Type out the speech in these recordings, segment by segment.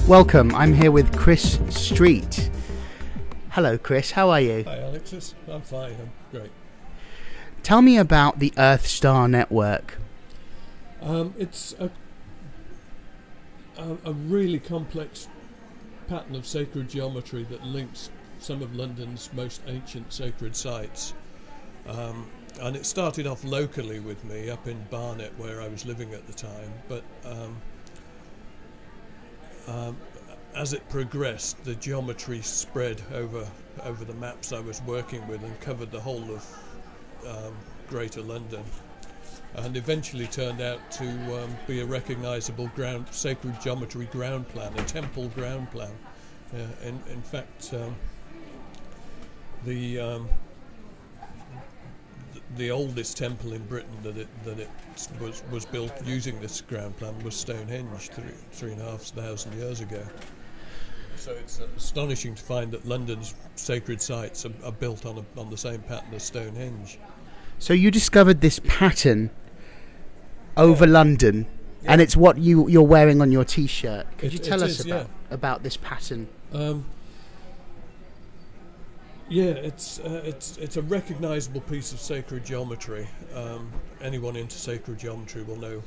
Welcome, I'm here with Chris Street. Hello Chris, how are you? Hi Alexis, I'm fine, I'm great. Tell me about the Earthstar network. It's a really complex pattern of sacred geometry that links some of London's most ancient sacred sites. And it started off locally with me up in Barnet, where I was living at the time, but as it progressed, the geometry spread over the maps I was working with and covered the whole of Greater London, and eventually turned out to be a recognisable sacred geometry ground plan, a temple ground plan. In fact, the oldest temple in Britain that was built using this ground plan was Stonehenge 3,500 years ago. So it's astonishing to find that London's sacred sites are built on the same pattern as Stonehenge. So you discovered this pattern over London, and it's what you're wearing on your T-shirt. Could you tell us about this pattern? It's a recognisable piece of sacred geometry. Anyone into sacred geometry will know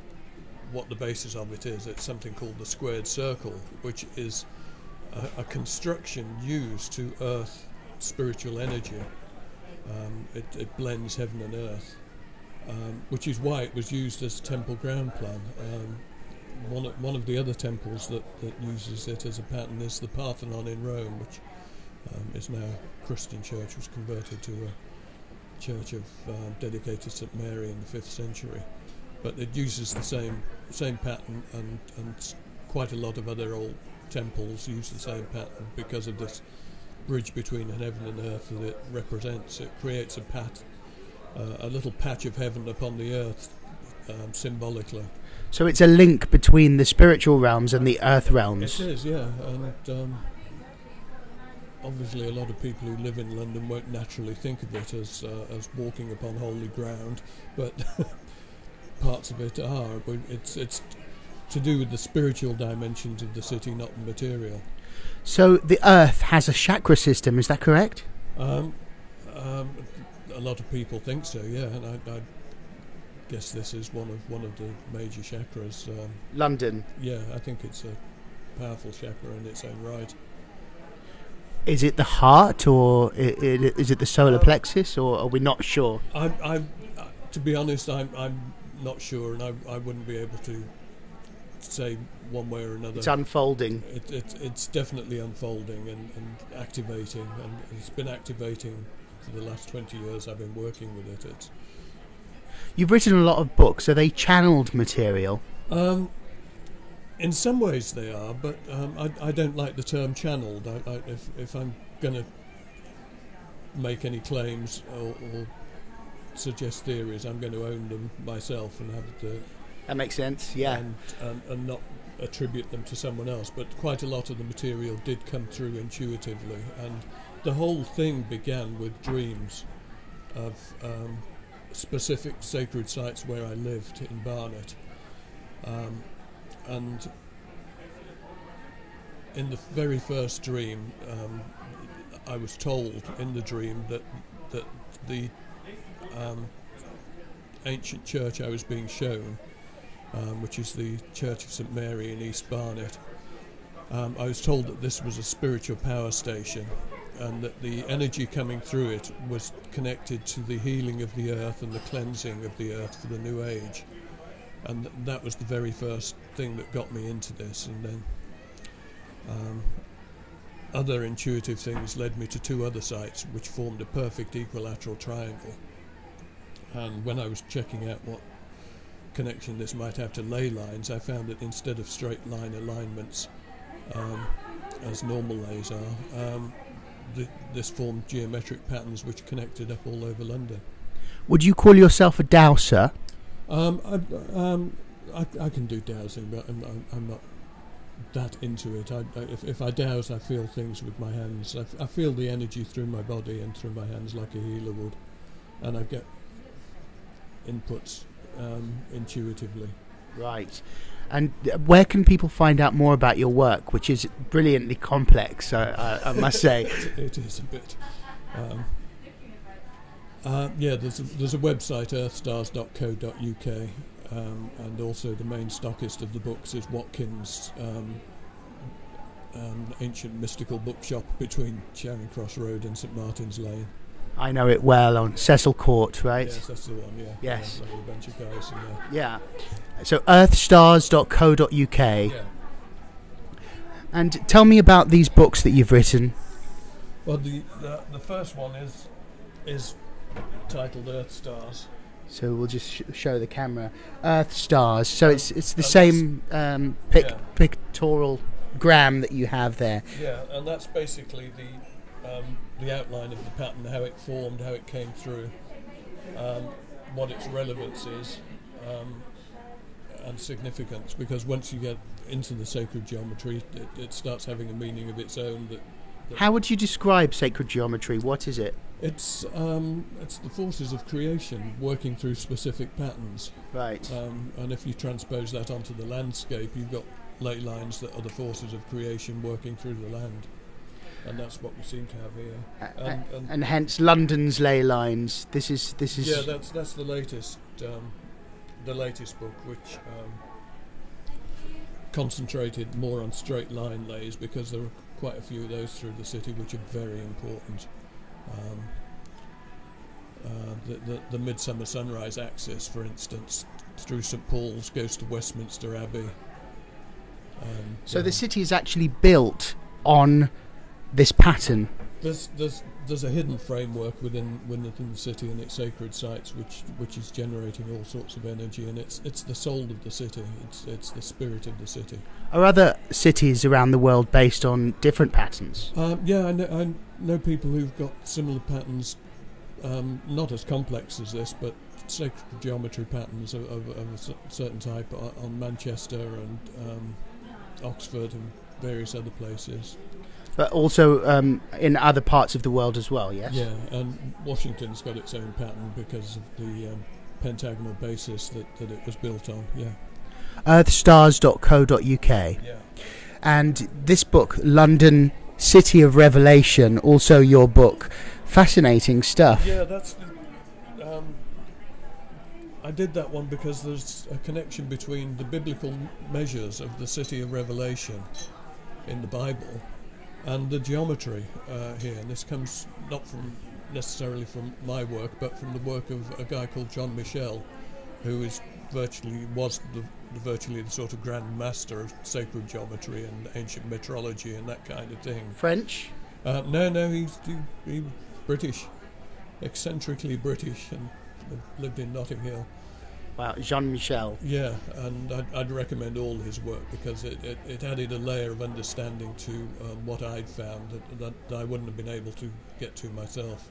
what the basis of it is. It's something called the squared circle, which is a construction used to earth spiritual energy. It blends heaven and earth, which is why it was used as a temple ground plan. One of the other temples that uses it as a pattern is the Parthenon in Rome, which is now a Christian church, was converted to a church dedicated to St Mary in the 5th century. But it uses the same pattern, and quite a lot of other old temples use the same pattern because of this bridge between heaven and earth that it represents. It creates a little patch of heaven upon the earth, symbolically. So it's a link between the spiritual realms and the earth realms. It is, yeah, and obviously a lot of people who live in London won't naturally think of it as walking upon holy ground, but parts of it are. But it's to do with the spiritual dimensions of the city, not the material. So the earth has a chakra system, is that correct? A lot of people think so, yeah, and I guess this is one of the major chakras. London. Yeah, I think it's a powerful chakra in its own right. Is it the heart, or is it the solar plexus, or are we not sure? To be honest, I'm not sure, and I wouldn't be able to say one way or another. It's unfolding. It's definitely unfolding and activating, and it's been activating for the last 20 years I've been working with it. You've written a lot of books. Are they channeled material? In some ways they are, but I don't like the term channeled. If I'm going to make any claims or suggest theories, I'm going to own them myself and have the... That makes sense, yeah. And not attribute them to someone else. But quite a lot of the material did come through intuitively, and the whole thing began with dreams of specific sacred sites where I lived in Barnet. And in the very first dream, I was told in the dream that the ancient church I was being shown, which is the Church of St Mary in East Barnet, I was told that this was a spiritual power station, and that the energy coming through it was connected to the healing of the earth and the cleansing of the earth for the new age. And that was the very first thing that got me into this, and then other intuitive things led me to two other sites which formed a perfect equilateral triangle. And when I was checking out what connection this might have to ley lines, I found that instead of straight line alignments, as normal lays are, this formed geometric patterns which connected up all over London. Would you call yourself a dowser? I can do dowsing, but I'm not that into it. If I dowse, I feel things with my hands. I feel the energy through my body and through my hands like a healer would, and I get inputs intuitively. Right. And where can people find out more about your work, which is brilliantly complex, I must say? It is a bit. There's a website, earthstars.co.uk, and also the main stockist of the books is Watkins, an ancient mystical bookshop between Charing Cross Road and St Martin's Lane. I know it well, on Cecil Court, right? Yes, that's the one, yeah. Yes. Lovely bunch of guys in there. Yeah. So earthstars.co.uk. Yeah. And tell me about these books that you've written. Well, the first one is titled Earthstars. So we'll just show the camera. Earthstars. So it's the same pictorial gram that you have there. Yeah, and that's basically the outline of the pattern, how it formed, how it came through, what its relevance is, and significance. Because once you get into the sacred geometry, it starts having a meaning of its own. How would you describe sacred geometry? What is it? It's the forces of creation working through specific patterns. Right. And if you transpose that onto the landscape, you've got ley lines that are the forces of creation working through the land. And that's what we seem to have here. And hence London's ley lines. This is. Yeah, that's the latest book, which concentrated more on straight line lays, because there are quite a few of those through the city which are very important. The Midsummer Sunrise axis, for instance, through St Paul's, goes to Westminster Abbey. So the city is actually built on this pattern. There's a hidden framework within the city and its sacred sites, which is generating all sorts of energy, and it's the soul of the city. It's the spirit of the city. Are other cities around the world based on different patterns? Yeah, I know people who've got similar patterns, not as complex as this, but sacred geometry patterns of a certain type on Manchester and Oxford and various other places. But also in other parts of the world as well, yes? Yeah, and Washington's got its own pattern because of the pentagonal basis that it was built on, yeah. Earthstars.co.uk. Yeah. And this book, London, City of Revelation, also your book. Fascinating stuff. Yeah, that's... I did that one because there's a connection between the biblical measures of the City of Revelation in the Bible and the geometry here. And this comes not necessarily from my work, but from the work of a guy called John Michel, who was virtually the sort of grand master of sacred geometry and ancient metrology and that kind of thing. French? No, he's British, eccentrically British, and lived in Notting Hill. Wow, Jean Michel. Yeah, and I'd recommend all his work because it added a layer of understanding to what I'd found that I wouldn't have been able to get to myself.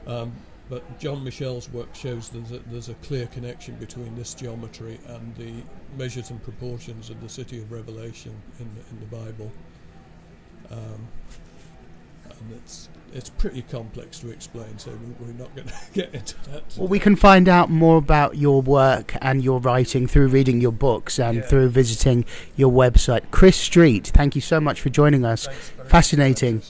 But John Michel's work shows there's a clear connection between this geometry and the measures and proportions of the City of Revelation in the Bible. And it's pretty complex to explain, so we're not going to get into that today. Well, we can find out more about your work and your writing through reading your books and through visiting your website. Chris Street, thank you so much for joining us. Fascinating.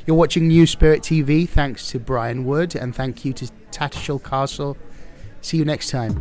You're watching New Spirit TV. Thanks to Brian Wood, and thank you to Tattershall Castle. See you next time.